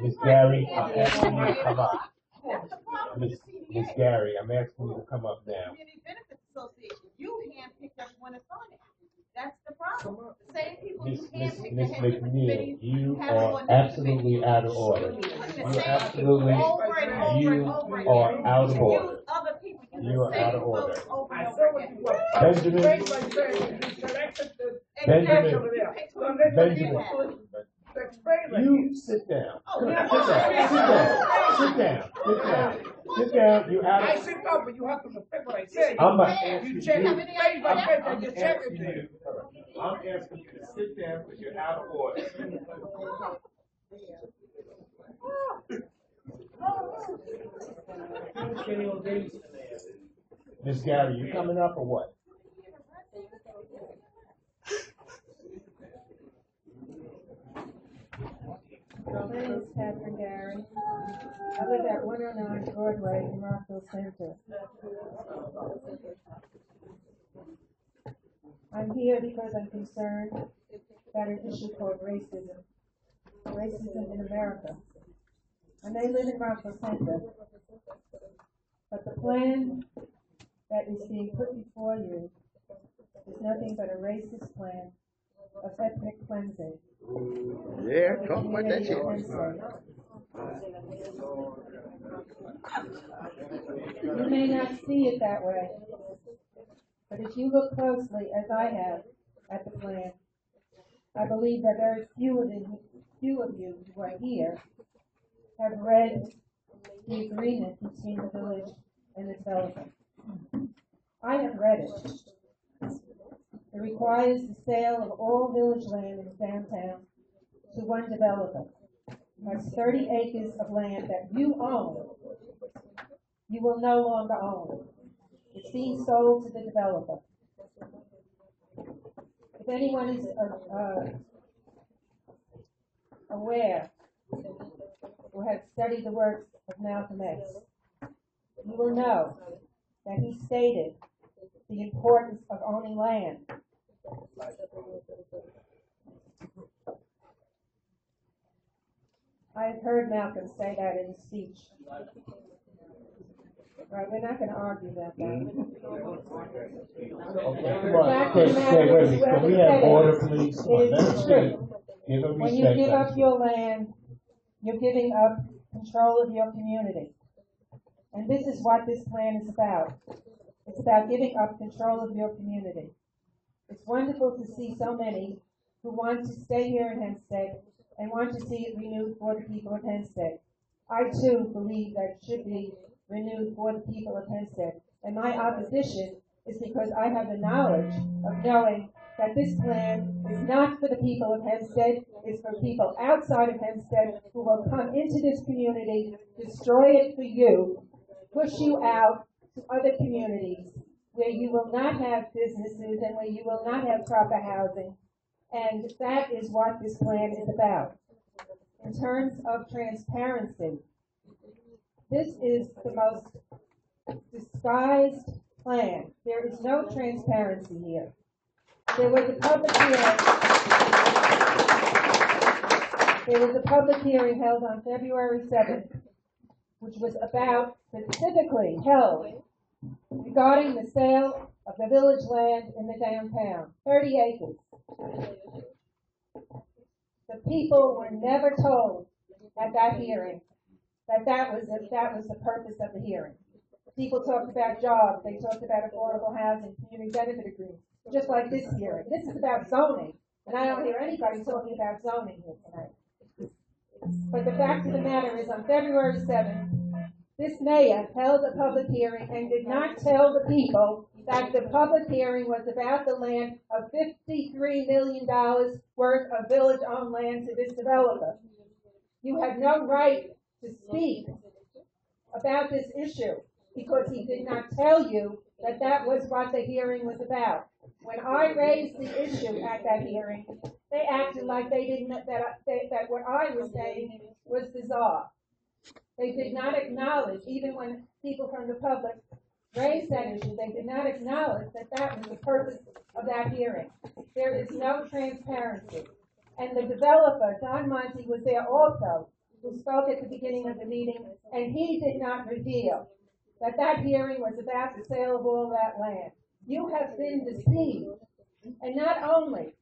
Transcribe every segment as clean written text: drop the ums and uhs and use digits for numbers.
Miss Gary, I'm asking you to come up. Miss Gary, I'm asking you to come up now. Community Benefits Association, you handpicked everyone that's on it. That's the problem. The same people you handpicked. Miss McNeil, you are absolutely out of order. You are absolutely, you are out of order. You are out of order. Benjamin. You sit down. Sit down. You out of order. I sit down, but you have to respect what I say. I'm not asking you. Check I'm asking you to sit down because you're out of order. Miss Gary, you coming up or what? My name is Katherine Gary. I live at 109 Broadway in Rockville Center. I'm here because I'm concerned about an issue called racism. Racism in America. I may live in Rockville Center, but the plan that is being put before you is nothing but a racist plan of ethnic cleansing. Yeah, talk about that shit. You may not see it that way, but if you look closely, as I have, at the plan, I believe that very few of you who are here have read the agreement between the village and the developer. I have read it. It requires the sale of all village land in downtown to one developer. That's 30 acres of land that you own. You will no longer own. It's being sold to the developer. If anyone is aware or has studied the works of Malcolm X, you will know that he stated the importance of owning land. I've heard Malcolm say that in his speech. Right, we're not going to argue about that. Okay, come on. Wait. Can we have order, please? Come on, let us speak. Give them respect. When you give up your land, you're giving up control of your community. And this is what this plan is about. It's about giving up control of your community. It's wonderful to see so many who want to stay here in Hempstead and want to see it renewed for the people of Hempstead. I, too, believe that it should be renewed for the people of Hempstead. And my opposition is because I have the knowledge of knowing that this plan is not for the people of Hempstead, it's for people outside of Hempstead who will come into this community, destroy it for you, push you out to other communities where you will not have businesses and where you will not have proper housing. And that is what this plan is about. In terms of transparency, this is the most disguised plan. There is no transparency here. There was a public hearing held on February 7th, which was specifically held regarding the sale of the village land in the downtown, 30 acres. The people were never told at that hearing that was the purpose of the hearing. People talked about jobs, they talked about affordable housing, community benefit agreements, just like this hearing. This is about zoning, and I don't hear anybody talking about zoning here tonight. But the fact of the matter is, on February 7th, this mayor held a public hearing and did not tell the people that the public hearing was about the land of $53 million worth of village-owned land to this developer. You had no right to speak about this issue because he did not tell you that that was what the hearing was about. When I raised the issue at that hearing, they acted like they didn't that what I was saying was bizarre. They did not acknowledge, even when people from the public raised that issue, they did not acknowledge that that was the purpose of that hearing. There is no transparency. And the developer, Don Monte, was there also. who spoke at the beginning of the meeting, and he did not reveal that that hearing was about the sale of all that land. You have been deceived. And not only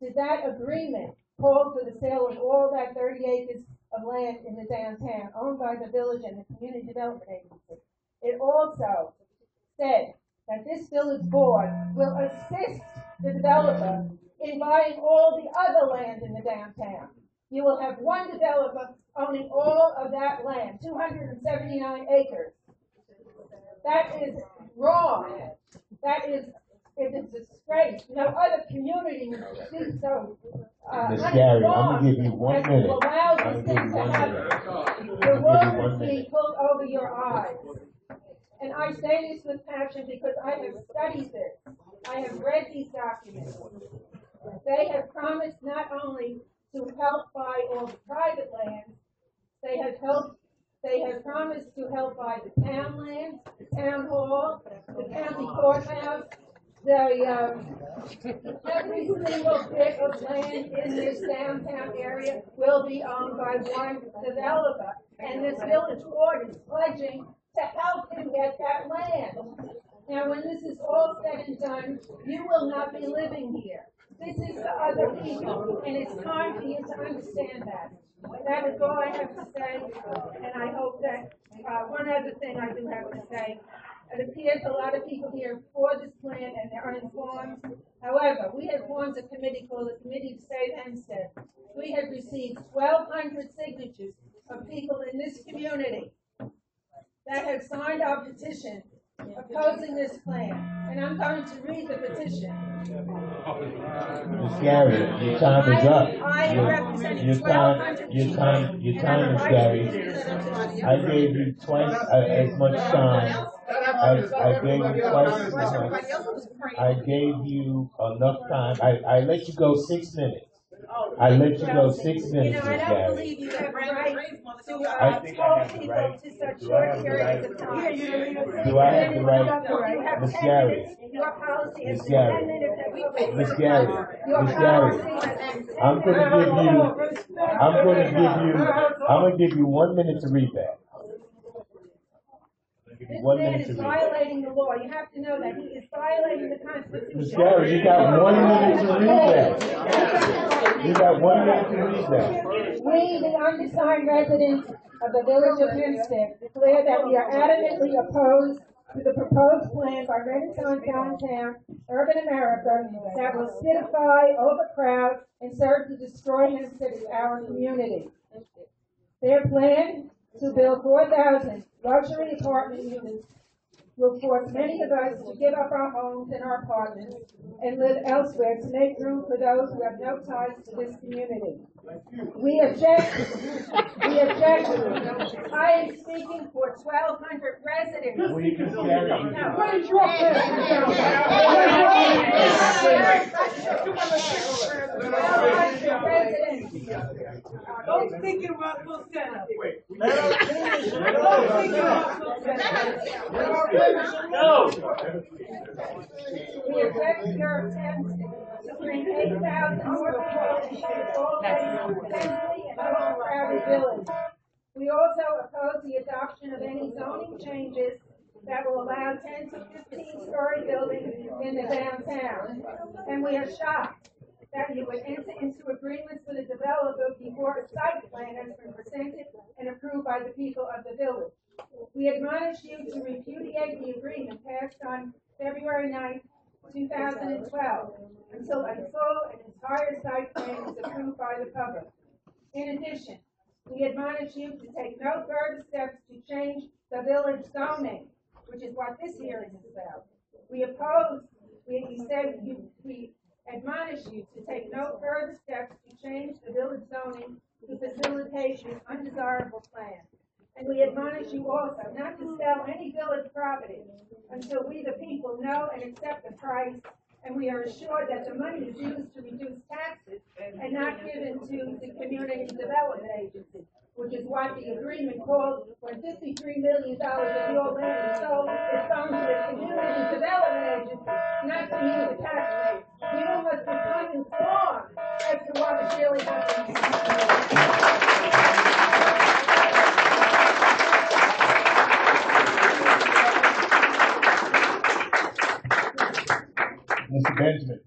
did that agreement call for the sale of all that 30 acres of land in the downtown owned by the village and the Community Development Agency, it also said that this village board will assist the developer in buying all the other land in the downtown. You will have one developer owning all of that land, 279 acres. That is wrong. That is a disgrace. No other community would see so. Ms. Gary, I'm gonna give you 1 minute. Allow I'm this gonna give thing you to 1 happen. minute. The I'm gonna give water you 1 is being minute. pulled over your eyes. And I say this with passion because I have studied this. I have read these documents. They have promised not only to help buy all the private land, they have promised to help buy the town land, the town hall, the county courthouse, every single bit of land in this downtown area will be owned by one developer. And this village board is pledging to help him get that land. Now, when this is all said and done, you will not be living here. This is the other people, and it's time for you to understand that. That is all I have to say, and I hope that one other thing I do have to say. It appears a lot of people here for this plan and they're uninformed. However, we have formed a committee called the Committee to Save Hempstead. We have received 1,200 signatures of people in this community that have signed our petition opposing this plan. And I'm going to read the petition. Ms. Gary, your time is up. I am representing Your 1,200 time, Ms. Gary. I gave you twice as much time. I gave you twice as much. I gave you enough time. I let you go 6 minutes. I let you go 6 minutes, I Ms. don't Gary. believe you have a right I think I have the right. to such Do I have short the periods right? of time. Do I have the right? You have Ms. 10 Gary. minutes. Your policy is Ms. 10 Gary. minutes. Ms. Gary. Ms. Gary. I'm gonna give you 1 minute to read that. This man is violating the law. You have to know that he is violating the Constitution. Ms. Gary, you got 1 minute to read that. You got 1 minute to read that. We, the undersigned residents of the village of Hempstead, declare that we are adamantly opposed to the proposed plan by Renaissance Downtown Urban America that will citify, overcrowd, and serve to destroy Hempstead as our community. Their plan to build 4,000 luxury apartment units will force many of us to give up our homes and our apartments and live elsewhere to make room for those who have no ties to this community. We object. I am speaking for 1,200 residents. Will you just carry it? What is your plan? 1,200 residents. Don't think it about full setup. No. We object to your attempt to bring 8,000 more people into this already densely and overcrowded village. We also oppose the adoption of any zoning changes that will allow 10 to 15-story buildings in the downtown. And we are shocked that you would enter into agreements with a developer before a site plan has been presented and approved by the people of the village. We admonish you to repudiate the agreement passed on February 9th, 2012, until a full and entire site plan is approved by the public. In addition, we admonish you to take no further steps to change the village zoning, which is what this hearing is about. We admonish you to take no further steps to change the village zoning to facilitate this undesirable plan. And we admonish you also not to sell any village property until we, the people, know and accept the price, and we are assured that the money is used to reduce taxes and not given to the Community Development Agency, which is what the agreement called when $53 million of your land is sold is going to the Community Development Agency, not to you, the taxpayers. You must become informed as to what is really happening. Mr. Benjamin.